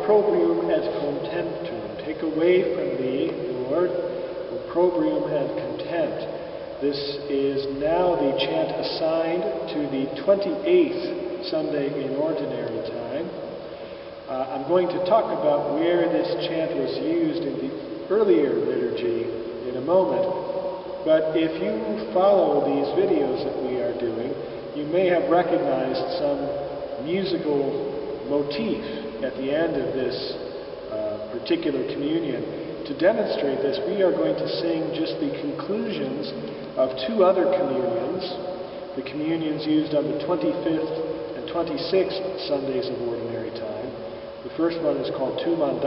oppróbrium et contemptum. Take away from me, Lord, oppróbrium and contempt. This is now the chant assigned to the 28th Sunday in Ordinary Time. I'm going to talk about where this chant was used in the earlier liturgy in a moment, but if you follow these videos that we are doing, you may have recognized some musical motif at the end of this particular communion. To demonstrate this, we are going to sing just the conclusions of two other communions, the communions used on the 25th and 26th Sundays of Ordinary Time. The first one is called tuas.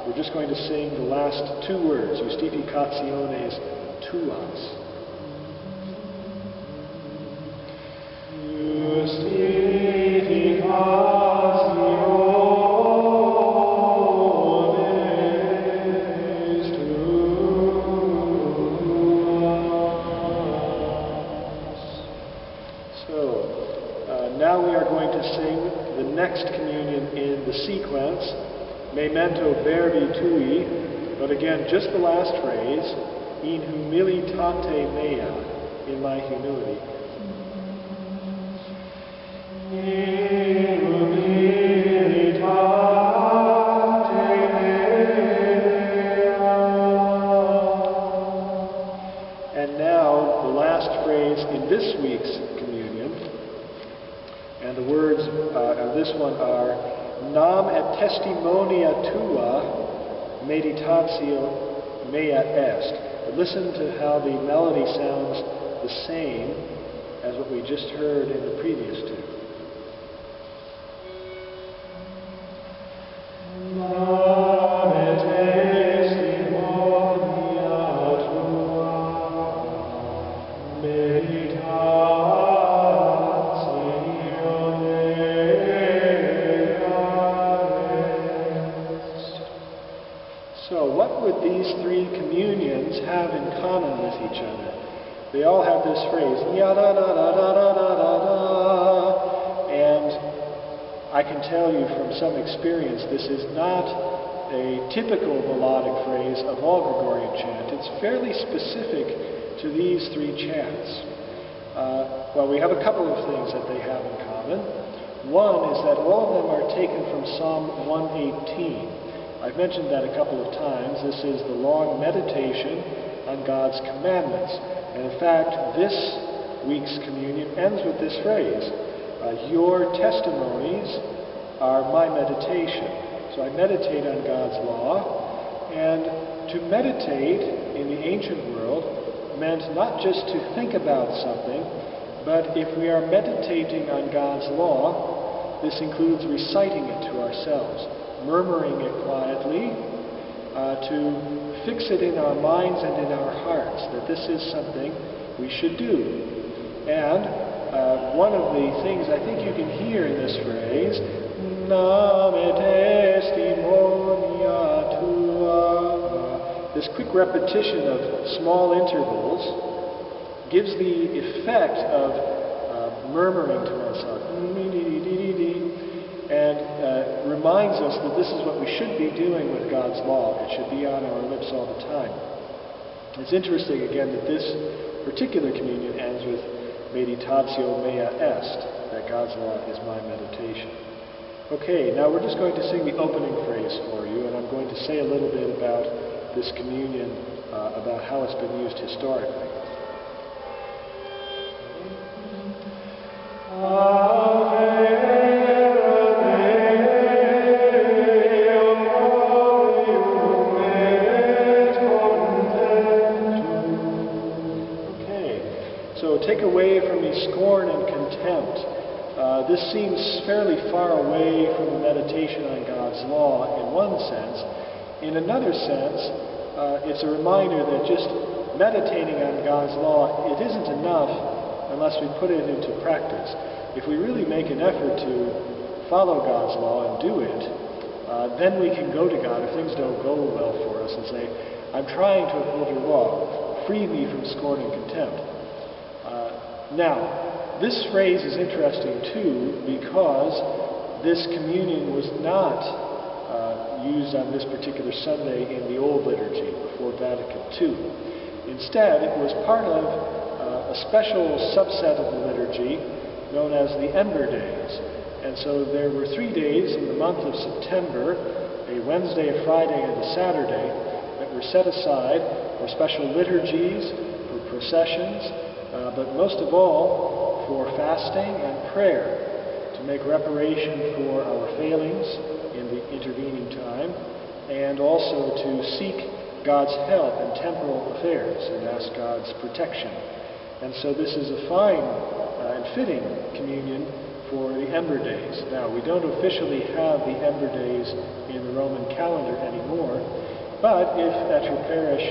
We're just going to sing the last two words, iustificationes, tuas. Now we are going to sing the next communion in the sequence, memento verbi tui, but again, just the last phrase, in humilitate mea, in my humility. In humilitate mea. And now the last phrase in this week's communion. And the words of this one are, nam et testimonia tua meditatio mea est. But listen to how the melody sounds the same as what we just heard in the previous two. Nam et testimonia tua meditatio. So what would these three communions have in common with each other? They all have this phrase, ya da da da da da da da da, and I can tell you from some experience this is not a typical melodic phrase of all Gregorian chant. It's fairly specific to these three chants. Well, we have a couple of things that they have in common. One is that all of them are taken from Psalm 118. I've mentioned that a couple of times. This is the long meditation on God's commandments. And in fact, this week's communion ends with this phrase, your testimonies are my meditation. So I meditate on God's law, and to meditate in the ancient world meant not just to think about something, but if we are meditating on God's law, this includes reciting it to ourselves, murmuring it quietly, to fix it in our minds and in our hearts, that this is something we should do. And one of the things I think you can hear in this phrase, nam et testimonia tua, this quick repetition of small intervals gives the effect of murmuring to ourselves, and reminds us that this is what we should be doing with God's law. It should be on our lips all the time. It's interesting, again, that this particular communion ends with meditatio mea est, that God's law is my meditation. Okay, now we're just going to sing the opening phrase for you, and I'm going to say a little bit about this communion, about how it's been used historically. So take away from me scorn and contempt. This seems fairly far away from the meditation on God's law in one sense. In another sense, it's a reminder that just meditating on God's law, it isn't enough unless we put it into practice. If we really make an effort to follow God's law and do it, then we can go to God if things don't go well for us and say, I'm trying to uphold your law. Free me from scorn and contempt. Now, this phrase is interesting too because this communion was not used on this particular Sunday in the old liturgy before Vatican II. Instead, it was part of a special subset of the liturgy known as the Ember Days. And so there were 3 days in the month of September, a Wednesday, a Friday, and a Saturday, that were set aside for special liturgies, for processions, but most of all for fasting and prayer, to make reparation for our failings in the intervening time, and also to seek God's help in temporal affairs and ask God's protection. And so this is a fine and fitting communion for the Ember Days. Now, we don't officially have the Ember Days in the Roman calendar anymore, but if at your parish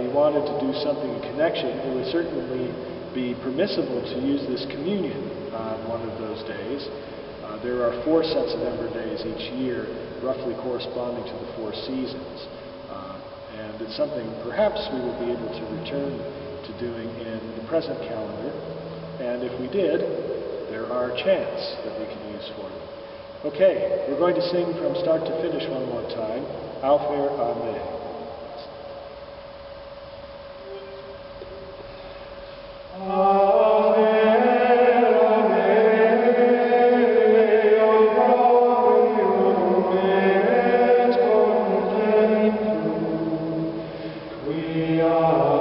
you wanted to do something in connection, it would certainly be permissible to use this communion on one of those days. There are 4 sets of Ember Days each year, roughly corresponding to the 4 seasons. And it's something perhaps we will be able to return to doing in the present calendar. And if we did, there are chants that we can use for it. Okay, we're going to sing from start to finish one more time. Aufer, Amen. Quia